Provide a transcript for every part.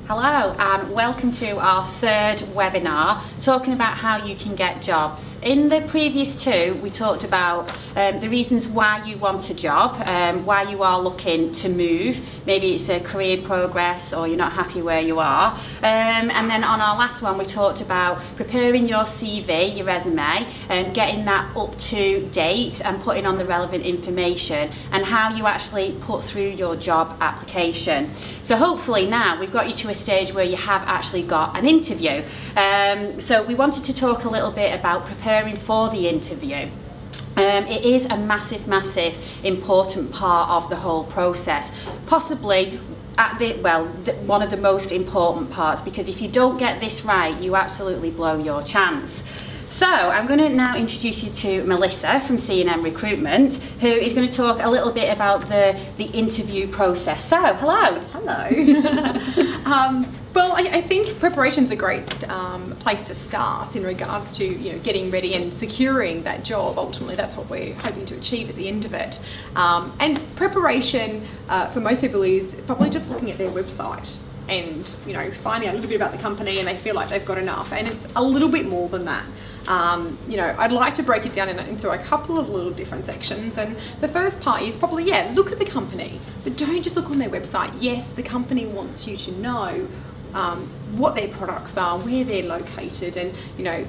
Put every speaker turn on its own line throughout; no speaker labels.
Hello and welcome to our third webinar talking about how you can get jobs. In the previous two we talked about the reasons why you want a job, why you are looking to move, maybe it's a career progress or you're not happy where you are, and then on our last one we talked about preparing your CV, your resume, and getting that up to date and putting on the relevant information and how you actually put through your job application. So hopefully now we've got you to a stage where you have actually got an interview. So we wanted to talk a little bit about preparing for the interview. It is a massive important part of the whole process, possibly one of the most important parts, because if you don't get this right you absolutely blow your chance. So I'm going to now introduce you to Melissa from C&M Recruitment, who is going to talk a little bit about the interview process. So, hello.
Hello. Well, I think preparation's a great place to start in regards to getting ready and securing that job. Ultimately, that's what we're hoping to achieve at the end of it. And preparation for most people is probably just looking at their website and finding out a little bit about the company, and they feel like they've got enough. And it's a little bit more than that. I'd like to break it down into a couple of little different sections, and the first part is probably, look at the company, but don't just look on their website. Yes, the company wants you to know what their products are, where they're located, and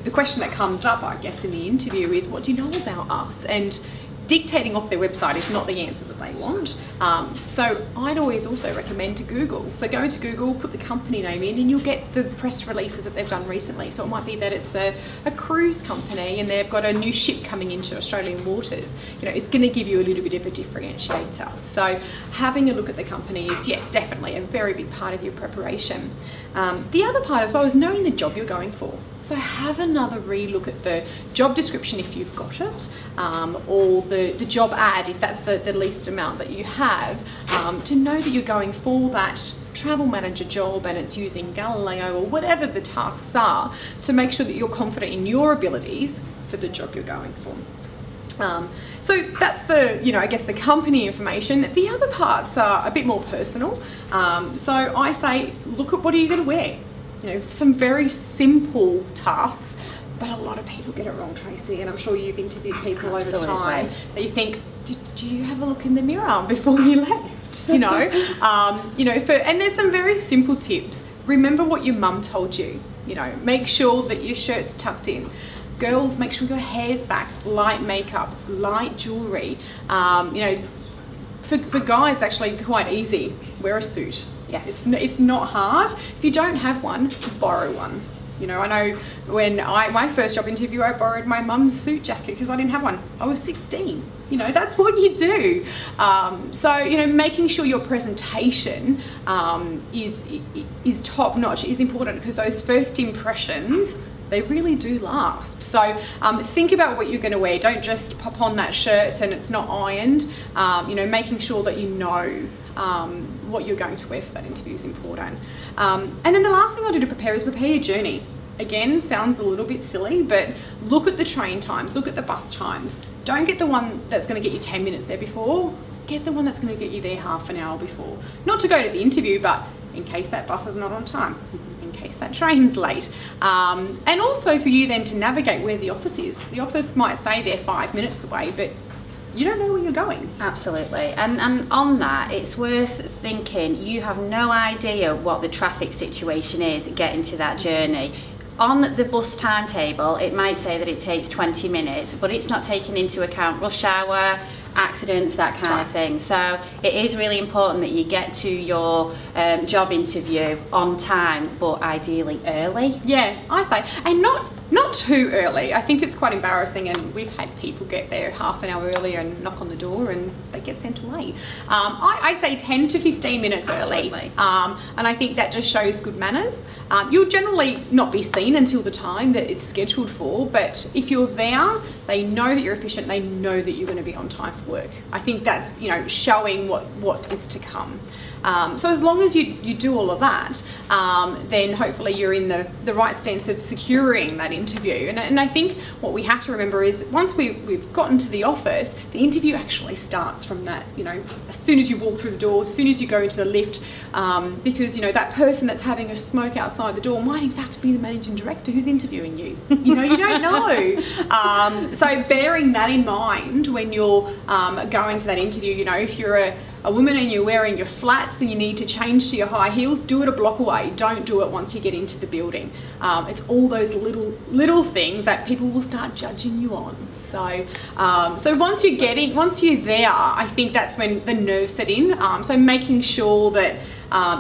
the question that comes up, I guess, in the interview is, what do you know about us? And dictating off their website is not the answer that they want. So I'd always also recommend to Google. So go into Google, put the company name in, and you'll get the press releases that they've done recently. So it might be that it's a cruise company and they've got a new ship coming into Australian waters. It's going to give you a little bit of a differentiator. So having a look at the company is, yes, definitely a very big part of your preparation. The other part as well is knowing the job you're going for. So have another re-look at the job description if you've got it, or the job ad if that's the least amount that you have, to know that you're going for that travel manager job and it's using Galileo or whatever the tasks are, to make sure that you're confident in your abilities for the job you're going for. So that's I guess the company information. The other parts are a bit more personal. So I say, look at what are you going to wear. Some very simple tasks, but a lot of people get it wrong, Tracy, and I'm sure you've interviewed people over time that you think, did you have a look in the mirror before you left? And there's some very simple tips. Remember what your mum told you. Make sure that your shirt's tucked in. Girls, make sure your hair's back, light makeup, light jewellery. For guys, actually quite easy. Wear a suit. Yes. It's not hard. If you don't have one, borrow one. I know when my first job interview, I borrowed my mum's suit jacket because I didn't have one. I was 16. That's what you do. So making sure your presentation is top notch is important, because those first impressions, they really do last. So think about what you're going to wear. Don't just pop on that shirt and it's not ironed. Making sure that what you're going to wear for that interview is important. And then the last thing I do to prepare is prepare your journey. Again, sounds a little bit silly, but look at the train times, look at the bus times. Don't get the one that's going to get you 10 minutes there before. Get the one that's going to get you there half an hour before. Not to go to the interview, but in case that bus is not on time, in case that train's late. And also for you then to navigate where the office is. The office might say they're 5 minutes away, but you don't know where you're going. Absolutely.
And on that, it's worth thinking, you have no idea what the traffic situation is getting to that journey. On the bus timetable, it might say that it takes 20 minutes, but it's not taking into account rush hour, accidents, that kind of thing. So it is really important that you get to your job interview on time, but ideally early.
Yeah, I say, and not too early. I think it's quite embarrassing, and we've had people get there half an hour earlier and knock on the door and they get sent away. I say 10 to 15 minutes early. And I think that just shows good manners. You'll generally not be seen until the time that it's scheduled for, but if you're there, they know that you're efficient, they know that you're going to be on time for work. I think that's showing what is to come. So as long as you do all of that, then hopefully you're in the right stance of securing that interview. And I think what we have to remember is once we've gotten to the office, the interview actually starts from that, you know, as soon as you walk through the door, as soon as you go into the lift, because, you know, that person that's having a smoke outside the door might in fact be the managing director who's interviewing you. You know, you don't know. So bearing that in mind when you're going for that interview, you know, if you're a woman and you're wearing your flats and you need to change to your high heels, do it a block away. Don't do it once you get into the building. It's all those little things that people will start judging you on. So once you're there, I think that's when the nerves set in. So making sure that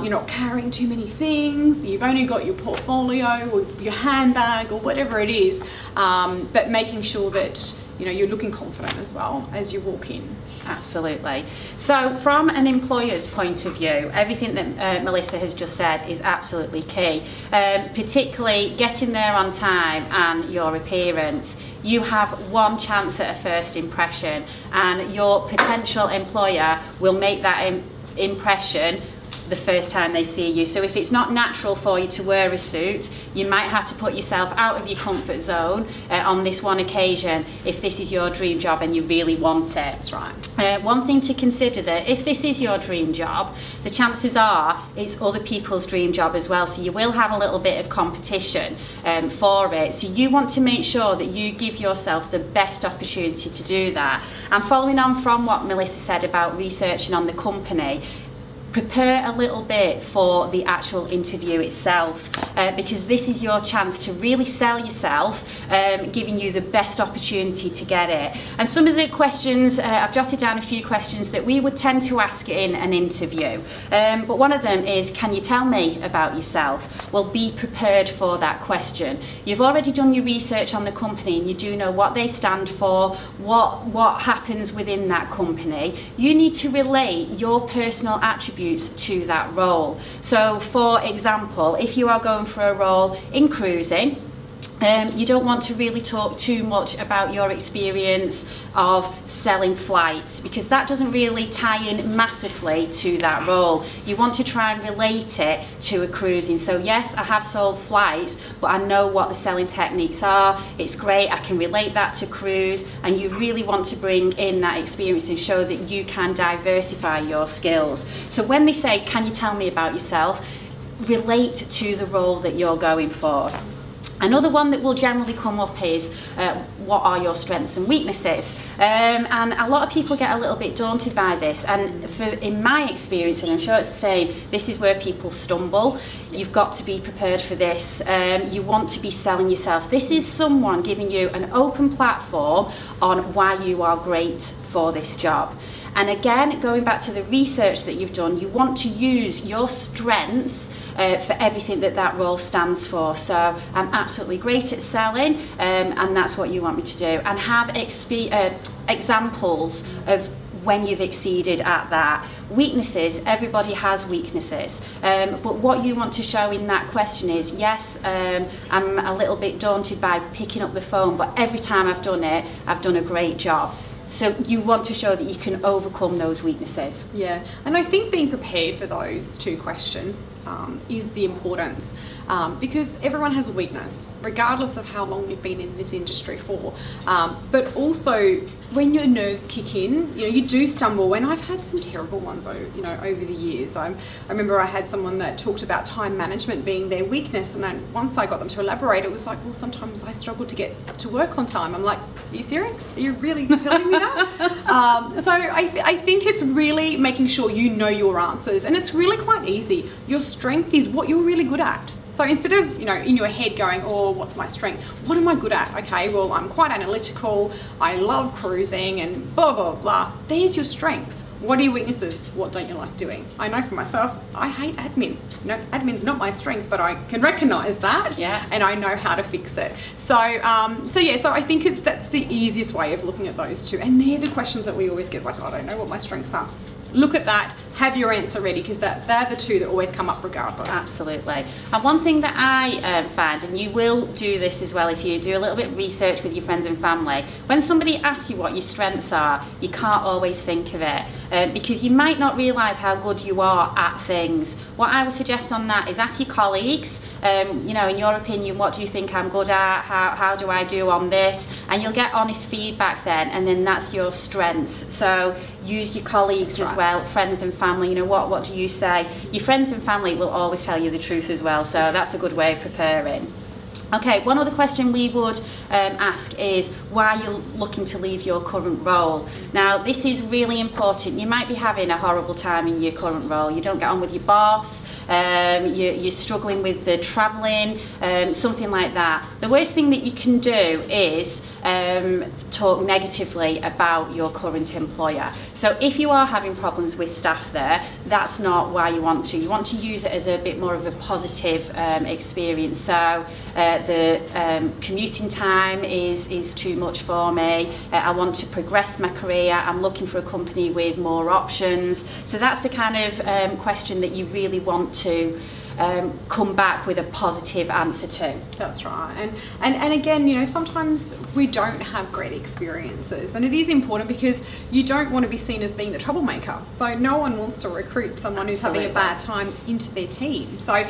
you're not carrying too many things, you've only got your portfolio or your handbag or whatever it is, but making sure that, you know, you're looking confident as well as you walk in.
Absolutely. So from an employer's point of view, everything that Melissa has just said is absolutely key, particularly getting there on time and your appearance. You have one chance at a first impression, and your potential employer will make that impression the first time they see you. So if it's not natural for you to wear a suit, you might have to put yourself out of your comfort zone on this one occasion if this is your dream job and you really want it.
That's right.
One thing to consider, that if this is your dream job, the chances are it's other people's dream job as well, so you will have a little bit of competition for it. So you want to make sure that you give yourself the best opportunity to do that. And following on from what Melissa said about researching on the company, prepare a little bit for the actual interview itself, because this is your chance to really sell yourself, giving you the best opportunity to get it. And some of the questions, I've jotted down a few questions that we would tend to ask in an interview, but one of them is, can you tell me about yourself? Well, be prepared for that question. You've already done your research on the company and you do know what they stand for, what happens within that company. You need to relate your personal attributes to that role. So for example, if you are going for a role in cruising, you don't want to really talk too much about your experience of selling flights, because that doesn't really tie in massively to that role. You want to try and relate it to a cruising. So yes, I have sold flights, but I know what the selling techniques are. It's great, I can relate that to cruise, and you really want to bring in that experience and show that you can diversify your skills. So when they say, can you tell me about yourself, relate to the role that you're going for. Another one that will generally come up is, what are your strengths and weaknesses? And a lot of people get a little bit daunted by this, and in my experience, and I'm sure it's the same, this is where people stumble. You've got to be prepared for this. You want to be selling yourself. This is someone giving you an open platform on why you are great for this job. And again, going back to the research that you've done, you want to use your strengths for everything that role stands for. So I'm absolutely great at selling, and that's what you want me to do. And have examples of when you've exceeded at that. Weaknesses, everybody has weaknesses, but what you want to show in that question is, yes, I'm a little bit daunted by picking up the phone, but every time I've done it, I've done a great job. So you want to show that you can overcome those weaknesses.
Yeah, and I think being prepared for those two questions is the importance, because everyone has a weakness, regardless of how long you've been in this industry for. But also, when your nerves kick in, you know, you do stumble. And I've had some terrible ones, you know, over the years. I remember I had someone that talked about time management being their weakness, and then once I got them to elaborate, it was like, well, sometimes I struggle to get to work on time. I'm like, are you serious? Are you really telling me that? So I think it's really making sure you know your answers, and it's really quite easy. Your strength is what you're really good at. So instead of, you know, in your head going, oh, what's my strength? What am I good at? Okay, well, I'm quite analytical. I love cruising and blah, blah, blah. There's your strengths. What are your weaknesses? What don't you like doing? I know for myself, I hate admin. You know, admin's not my strength, but I can recognize that,
yeah,
and I know how to fix it. So I think that's the easiest way of looking at those two. And they're the questions that we always get, like, I don't know what my strengths are. look at that, have your answer ready, because they're the two that always come up regardless.
Absolutely. And one thing that I find, and you will do this as well if you do a little bit of research with your friends and family, when somebody asks you what your strengths are, you can't always think of it because you might not realise how good you are at things. What I would suggest on that is ask your colleagues, you know, in your opinion, what do you think I'm good at? How do I do on this? And you'll get honest feedback then, and then that's your strengths. So use your colleagues as well, friends and family. You know, what do you say? Your friends and family will always tell you the truth as well, so that's a good way of preparing. Okay, one other question we would ask is why you're looking to leave your current role. Now, this is really important. You might be having a horrible time in your current role. You don't get on with your boss, you're struggling with the travelling, something like that. The worst thing that you can do is talk negatively about your current employer. So if you are having problems with staff there, that's not why you want to. You want to use it as a bit more of a positive experience. So the commuting time is too much for me. I want to progress my career. I'm looking for a company with more options. So that's the kind of question that you really want to come back with a positive answer to.
That's right. And again, you know, sometimes we don't have great experiences, and it is important because you don't want to be seen as being the troublemaker. So no one wants to recruit someone who's having a bad time into their team. So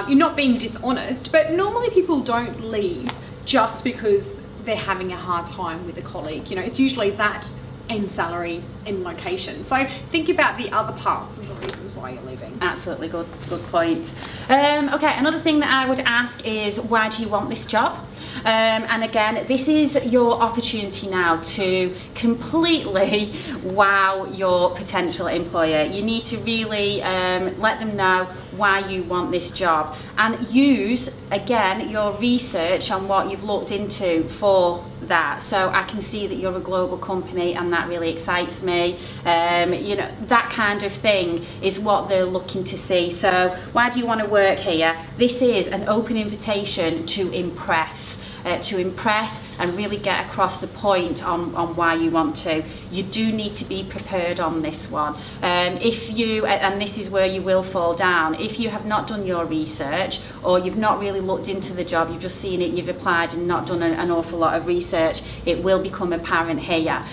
you're not being dishonest, but normally people don't leave just because they're having a hard time with a colleague. You know, it's usually that and salary and location. So think about the other parts of the reasons why you're leaving.
Absolutely, good point. Okay, another thing that I would ask is, why do you want this job? And again, this is your opportunity now to completely wow your potential employer. You need to really let them know why you want this job, and use again your research on what you've looked into for that. So I can see that you're a global company, and that really excites me. You know, that kind of thing is what they're looking to see. So why do you want to work here? This is an open invitation to impress and really get across the point on why you want to. You do need to be prepared on this one. If you, and this is where you will fall down, if you have not done your research, or you've not really looked into the job, you've just seen it, you've applied and not done an awful lot of research, it will become apparent here.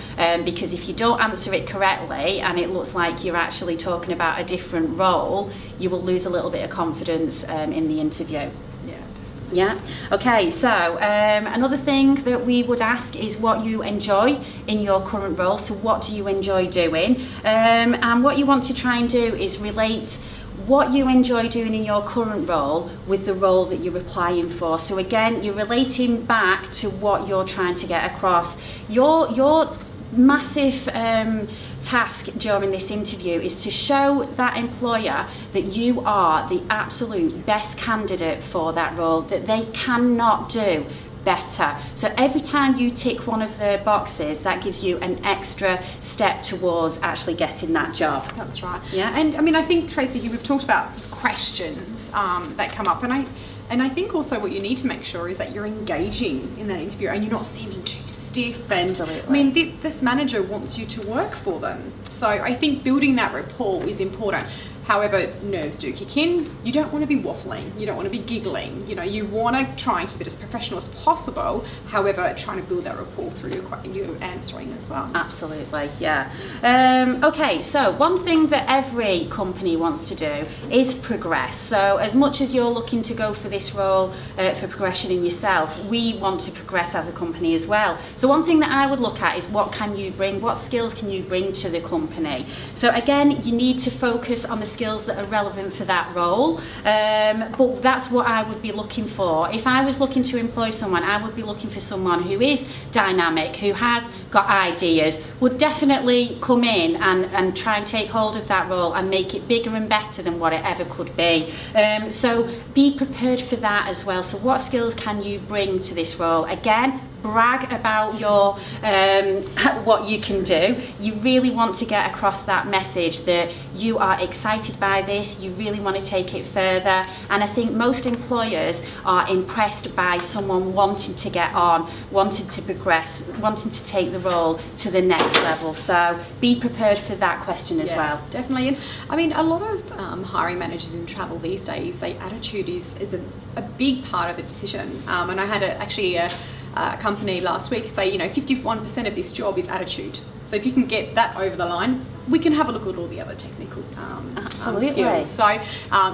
Because if you don't answer it correctly and it looks like you're actually talking about a different role, you will lose a little bit of confidence in the interview. Yeah. Okay, so another thing that we would ask is what you enjoy in your current role. So what do you enjoy doing? And what you want to try and do is relate what you enjoy doing in your current role with the role that you're applying for. So again, you're relating back to what you're trying to get across. Your massive task during this interview is to show that employer that you are the absolute best candidate for that role, that they cannot do better. So every time you tick one of the boxes, that gives you an extra step towards actually getting that job.
That's right.
Yeah.
And I mean, I think, Tracy, we've talked about questions that come up, and I think also what you need to make sure is that you're engaging in that interview and you're not seeming too stiff. And
Absolutely.
I mean, this manager wants you to work for them. So I think building that rapport is important. However, nerves do kick in. You don't want to be waffling. You don't want to be giggling. You know, you want to try and keep it as professional as possible. However, trying to build that rapport through your answering as well.
Absolutely, yeah. Okay, so one thing that every company wants to do is progress. So as much as you're looking to go for this role for progression in yourself, we want to progress as a company as well. So one thing that I would look at is, what can you bring? What skills can you bring to the company? So again, you need to focus on the skills that are relevant for that role, but that's what I would be looking for. If I was looking to employ someone, I would be looking for someone who is dynamic, who has got ideas, would definitely come in and try and take hold of that role and make it bigger and better than what it ever could be. So be prepared for that as well. So what skills can you bring to this role? Again, brag about your what you can do. You really want to get across that message that you are excited by this, you really want to take it further, and I think most employers are impressed by someone wanting to get on, wanting to progress, wanting to take the role to the next level. So be prepared for that question as well.
Definitely. And I mean, a lot of hiring managers in travel these days say attitude is a big part of the decision. And I had actually a company last week say, you know, 51% of this job is attitude. So if you can get that over the line, we can have a look at all the other technical skills.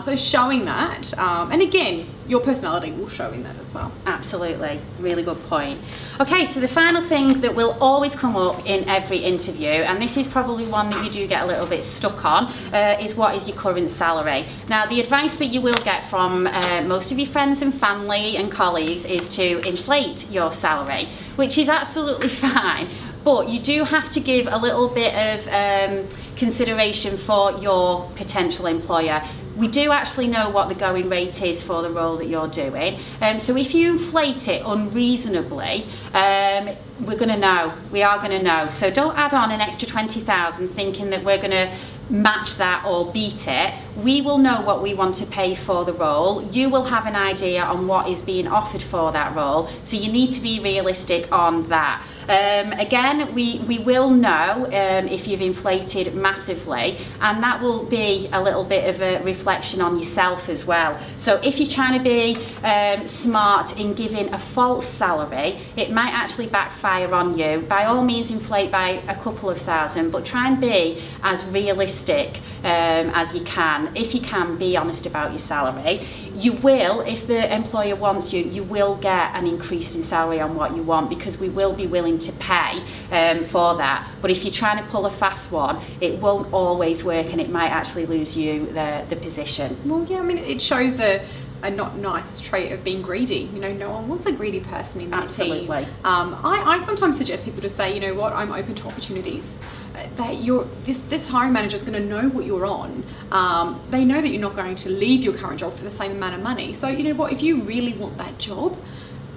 So showing that, and again, your personality will show in that as well.
Absolutely, really good point. Okay, so the final thing that will always come up in every interview, and this is probably one that you do get a little bit stuck on, is what is your current salary? Now, the advice that you will get from most of your friends and family and colleagues is to inflate your salary, which is absolutely fine. But you do have to give a little bit of consideration for your potential employer. We do actually know what the going rate is for the role that you're doing. So if you inflate it unreasonably, we're going to know. We are going to know. So don't add on an extra 20,000 thinking that we're going to match that or beat it. We will know what we want to pay for the role. You will have an idea on what is being offered for that role. So you need to be realistic on that. Again, we will know if you've inflated massively, and that will be a little bit of a reflection on yourself as well. So if you're trying to be smart in giving a false salary, it might actually backfire on you. By all means, inflate by a couple of thousand, but try and be as realistic as you can. If you can, be honest about your salary. You will, if the employer wants you, you will get an increase in salary on what you want, because we will be willing to pay for that. But if you're trying to pull a fast one, it won't always work, and it might actually lose you the position.
Well, yeah, I mean, it shows a not nice trait of being greedy. You know, no one wants a greedy person in their team. I sometimes suggest people to say, you know what, I'm open to opportunities. This hiring manager is going to know what you're on. They know that you're not going to leave your current job for the same amount of money. So you know what, if you really want that job,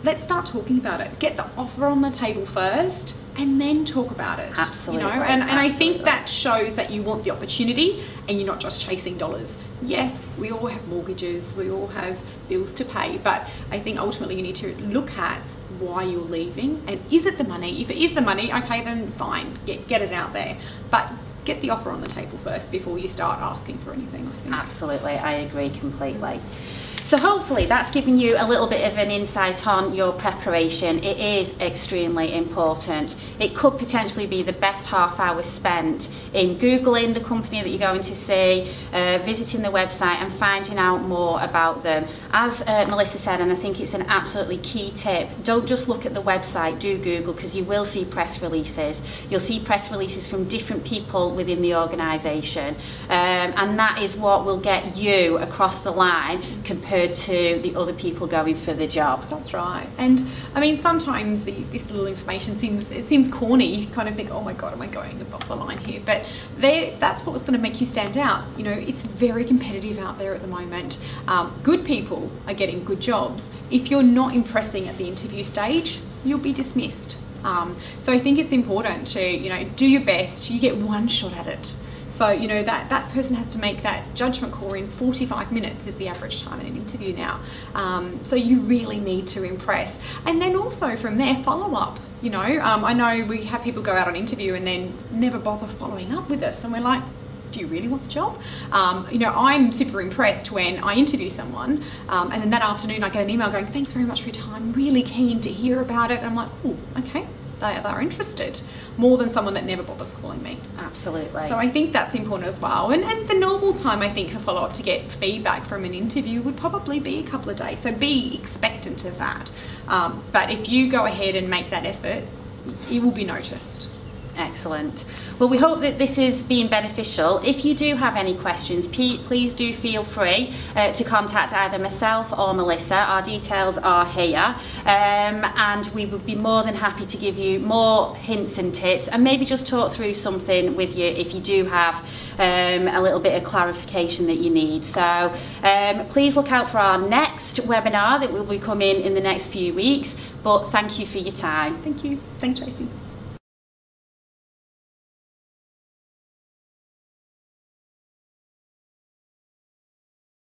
let's start talking about it. Get the offer on the table first, and then talk about it.
Absolutely.
You know, and I think that shows that you want the opportunity and you're not just chasing dollars. Yes, we all have mortgages, we all have bills to pay, but I think ultimately you need to look at why you're leaving, and is it the money? If it is the money, okay, then fine, get it out there. But get the offer on the table first before you start asking for anything, I think.
Absolutely, I agree completely. So hopefully that's given you a little bit of an insight on your preparation. It is extremely important. It could potentially be the best half hour spent in Googling the company that you're going to see, visiting the website and finding out more about them. As Melissa said, and I think it's an absolutely key tip, don't just look at the website, do Google, because you will see press releases. You'll see press releases from different people within the organisation, and that is what will get you across the line compared to the other people going for the job.
That's right. And I mean, sometimes this little information seems corny. You kind of think, oh my God, am I going above the line here? But that's what's going to make you stand out. You know, it's very competitive out there at the moment. Good people are getting good jobs. If you're not impressing at the interview stage, you'll be dismissed. So I think it's important to, you know, do your best. You get one shot at it. So, you know, that person has to make that judgment call in 45 minutes is the average time in an interview now. So you really need to impress. And then also from there, follow up. You know, I know we have people go out on interview and then never bother following up with us. And we're like, do you really want the job? You know, I'm super impressed when I interview someone and then that afternoon I get an email going, thanks very much for your time, really keen to hear about it. And I'm like, oh, okay. They're interested, more than someone that never bothers calling me.
Absolutely.
So I think that's important as well. And the normal time, I think, for follow-up to get feedback from an interview would probably be a couple of days. So be expectant of that. But if you go ahead and make that effort, it will be noticed.
Excellent. Well, we hope that this is being beneficial. If you do have any questions, please do feel free to contact either myself or Melissa. Our details are here, and we would be more than happy to give you more hints and tips, and maybe just talk through something with you if you do have a little bit of clarification that you need. So please look out for our next webinar that will be coming in the next few weeks. But thank you for your time.
Thank you. Thanks, Tracy.